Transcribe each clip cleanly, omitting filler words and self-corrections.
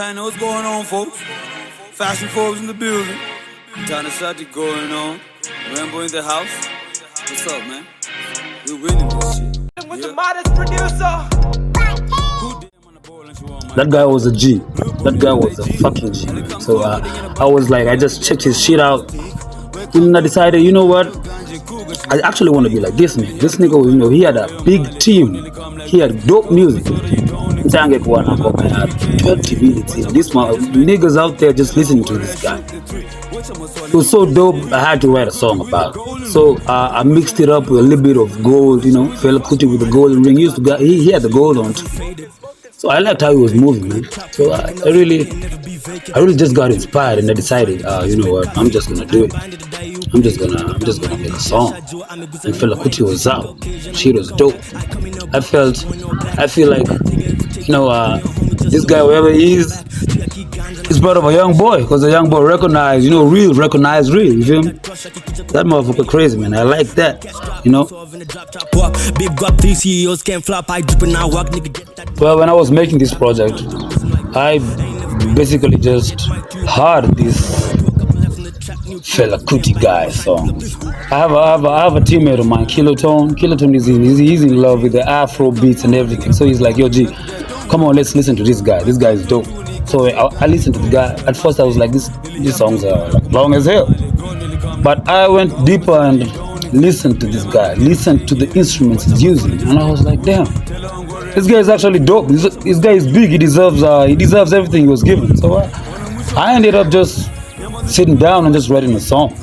Everybody knows what's going on, folks. Fashion Forbes in the building. Anarchy X going on. Rambo in the house. What's up, man? We're winning this shit. With the modest producer. That guy was a G. That guy was a fucking G. So I was like, I just checked his shit out. And I decided, you know what? I actually want to be like this man. This nigga, you know, he had a big team. He had dope music. This man had 20 minutes. This man, niggas out there just listening to this guy. It was so dope, I had to write a song about it. So I mixed it up with a little bit of gold, you know, FELA KUTI with the golden ring. He had the gold on too. So I liked how he was moving, man. So I really just got inspired, and I decided, you know what, I'm just gonna do it. I'm just gonna make a song. And FELA KUTI was out. She was dope. I feel like, you know, this guy, wherever he is part of a young boy, because a young boy recognize, you know, recognize real, you feel me? That motherfucker crazy, man. I like that, you know. Well, when I was making this project, I basically just heard this FELA KUTI guy song. I have a teammate of mine, Kilotone. Kilotone he's in love with the Afro beats and everything. So he's like, yo G, come on, let's listen to this guy. This guy is dope. So I listened to the guy. At first I was like, these songs are like long as hell. But I went deeper and listened to this guy, listened to the instruments he's using, and I was like, damn, this guy is actually dope. This guy is big. He deserves everything he was given. So I ended up just sitting down and just writing a song.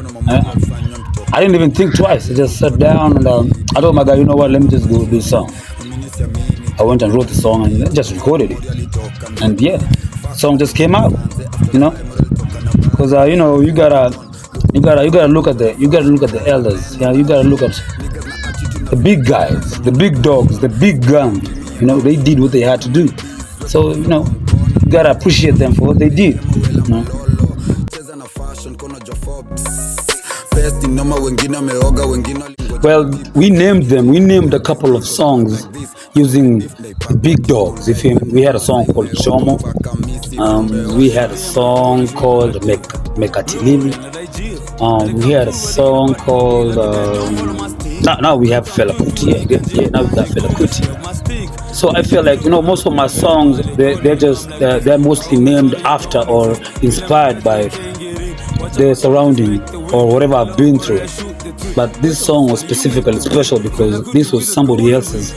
I didn't even think twice. I just sat down and I told my guy, you know what, let me just go do a song. I went and wrote the song and just recorded it. And yeah, the song just came out, you know, because you know, you gotta look at the elders. Yeah, you gotta look at the big guys, the big dogs, the big guns. You know, they did what they had to do. So, you know, you gotta appreciate them for what they did. You know? Well, we named a couple of songs using the big dogs. If we had a song called Chomo, we had a song called Mekatilili, we had a song called now we have FELA KUTI. Yeah, now we got FELA KUTI. So I feel like, you know, most of my songs they're mostly named after or inspired by the surrounding or whatever I've been through. But this song was specifically special because this was somebody else's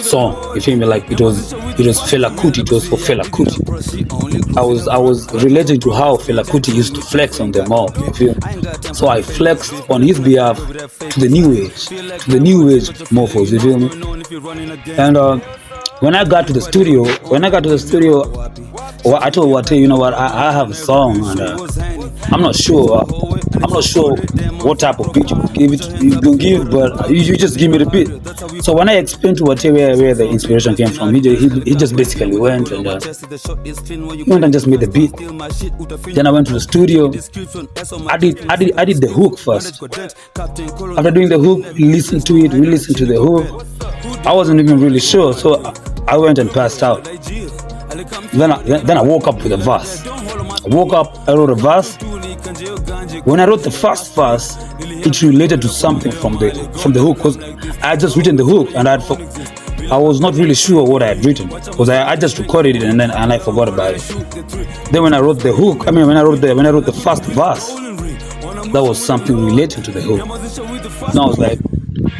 song. You feel me? Like it was FELA KUTI. It was for FELA KUTI. I was relating to how FELA KUTI used to flex on them all. You feel me? So I flexed on his behalf to the new age morphos. You feel me? And when I got to the studio, well, I told Wate, you know what, I have a song, and I'm not sure what type of beat you can give, but you just give me the beat. So when I explained to Wate where the inspiration came from, he just basically went and just made the beat. Then I went to the studio. I did the hook first. After doing the hook, listened to it, re-listened to the hook. I wasn't even really sure, so I went and passed out. Then I woke up with a verse. I wrote a verse. When I wrote the first verse, it related to something from the hook, because I had just written the hook and I was not really sure what I had written, because I just recorded it and I forgot about it. Then when I wrote the hook, when I wrote the first verse, that was something related to the hook. And I was like,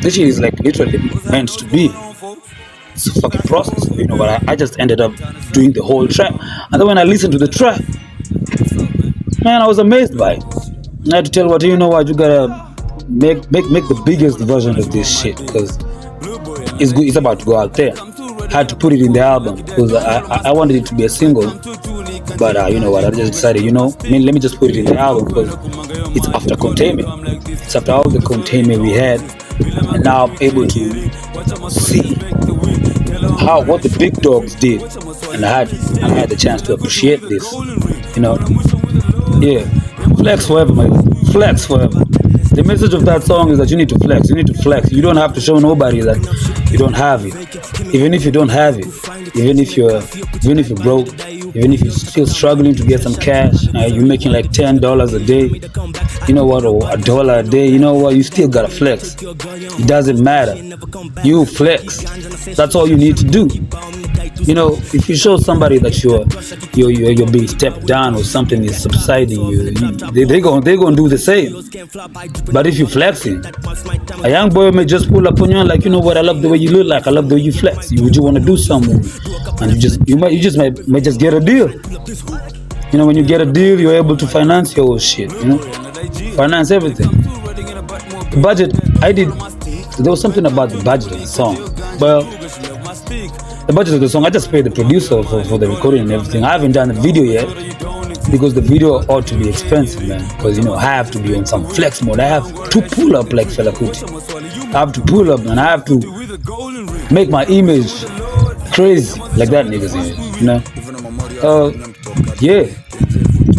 this shit is like literally meant to be. It's a fucking process, you know, but I just ended up doing the whole track. And then when I listened to the track, man, I was amazed by it. I had to tell what, you know what, you gotta make the biggest version of this shit, because it's about to go out there. I had to put it in the album because I wanted it to be a single, but you know what, I just decided, you know, let me just put it in the album because it's after containment. It's after all the containment we had, and now I'm able to see what the big dogs did, and I had the chance to appreciate this, you know. Yeah, flex forever, man. Flex forever. The message of that song is that you need to flex. You need to flex. You don't have to show nobody that you don't have it. Even if you don't have it, even if you're broke, Even if you're still struggling to get some cash, you're making like $10 a day, you know what, or $1 a day, you know what, you still gotta flex. It doesn't matter. You flex. That's all you need to do. You know, if you show somebody that you're being stepped down or something is subsiding you, they're gonna do the same. But if you're flexing, a young boy may just pull up on you and like, you know what, I love the way you look like, I love the way you flex. Would you want to do something? And you might just get a deal. You know, when you get a deal, you're able to finance your whole shit. You know, finance everything. The budget, there was something about the budget of the song. Well, the budget of the song, I just paid the producer for the recording and everything. I haven't done the video yet because the video ought to be expensive, man. Because, you know, I have to be on some flex mode. I have to pull up like FELA KUTI. I have to pull up and I have to make my image crazy like that nigga's image, you know. Yeah,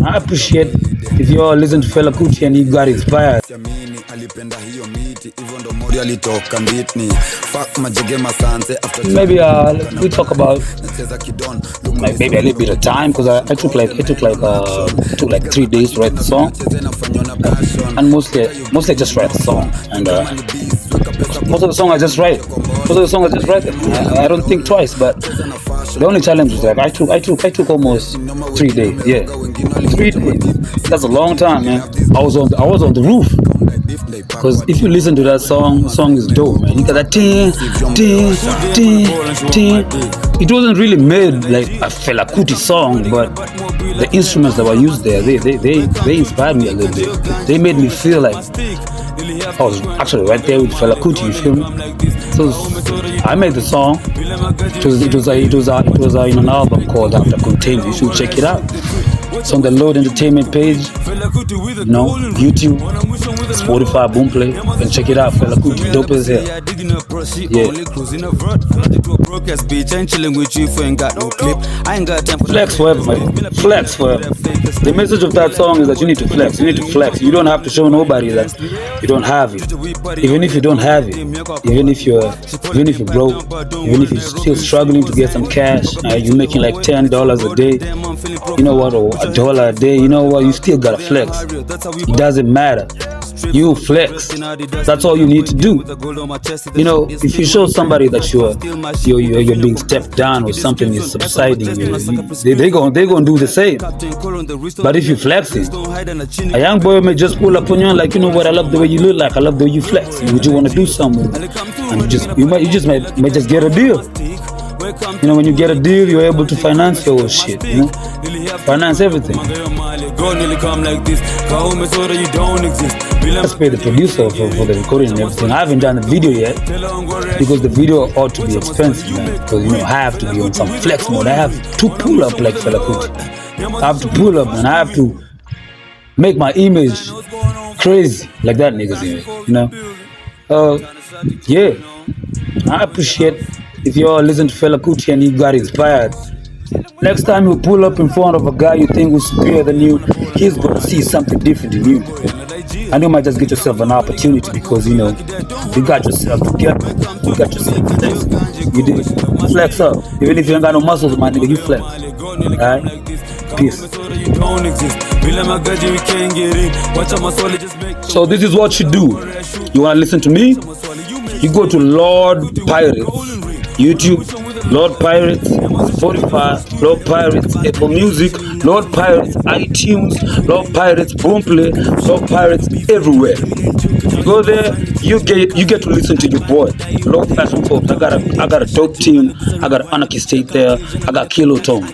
I appreciate if you all listen to FELA KUTI and you got inspired. Maybe we talk about maybe a little bit of time, because I took like 3 days to write the song, and mostly I just write the song, and most of the song I just write. I don't think twice, but the only challenge was that I took almost 3 days. Yeah, 3 days. That's a long time, man. I was on the roof. Because if you listen to that song, the song is dope, man. You got that ting, ting, ting, ting. It wasn't really made like a FELA KUTI song, but the instruments that were used there, they inspired me a little bit. They made me feel like I was actually right there with FELA KUTI, you feel me? So I made the song. It was in an album called After Contained. You should check it out. It's on the Lord Entertainment page, you know, YouTube, Spotify, Boomplay, and check it out. FELA KUTI, dope as hell. Yeah. Flex forever, man. Flex forever. The message of that song is that you need to flex. You need to flex. You don't have to show nobody that you don't have it. Even if you don't have it, even if you're broke, even if you're still struggling to get some cash, you're making like $10 a day, you know what, or $1 a day, you know what, you still gotta flex. It doesn't matter. You flex. That's all you need to do. You know, if you show somebody that you're being stepped down or something is subsiding you, they're gonna do the same. But if you're flexing, a young boy may just pull up on you and like, you know what, I love the way you look like, I love the way you flex. Would you want to do something? And you might just get a deal. You know, when you get a deal, you're able to finance your whole shit, you know? Finance everything. Let's pay the producer for the recording and everything. I haven't done the video yet because the video ought to be expensive, man. Because, you know, I have to be on some flex mode. I have to pull up like FELA KUTI. I have to pull up and I have to make my image crazy like that nigga's image, you know? Yeah, I appreciate if you all listen to FELA KUTI and you got inspired. Next time you pull up in front of a guy you think who's superior than you, he's gonna see something different in you. And you might just get yourself an opportunity because, you know, you got yourself together. You got yourself flex. You did flex up. Even if you ain't got no muscles, my nigga, you flex. Alright? Peace. So this is what you do. You wanna listen to me? You go to Lord Pirates, YouTube, Lord Pirates, Spotify, Lord Pirates, Apple Music, Lord Pirates, iTunes, Lord Pirates, Boomplay, Lord Pirates, everywhere. You go there, you get to listen to your boy, Lord Fashion Forbes. I got a dope team. I got Anarchy X there. I got Kilotone.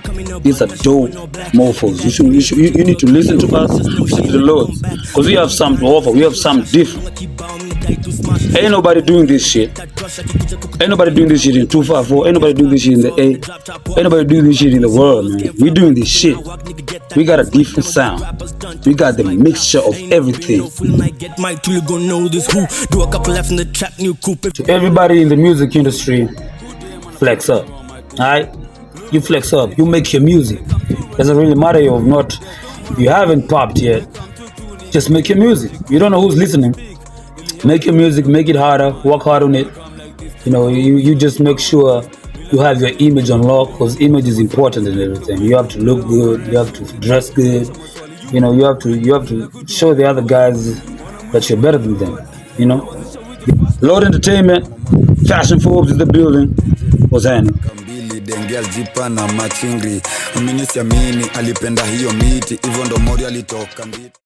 These are dope mofos. You need to listen to us, listen to the Lord, because we have something to offer. We have something different. Ain't nobody doing this shit. Ain't nobody doing this shit in 254. Ain't nobody doing this shit in the A. Ain't nobody doing this shit in the world, man. We doing this shit. We got a different sound. We got the mixture of everything. To everybody in the music industry, flex up. Alright? You flex up. You make your music. Doesn't really matter if you haven't popped yet. Just make your music. You don't know who's listening. Make your music, make it harder, work hard on it. You know, you just make sure you have your image on lock, because image is important and everything. You have to look good, you have to dress good, you know, you have to show the other guys that you're better than them, you know. Lord Entertainment, Fashion Forbes in the building. What's happening? Dengea jipa na machingri, amini siamini alipenda hiyo miti, hivyo ndo mori alitoka mbiti.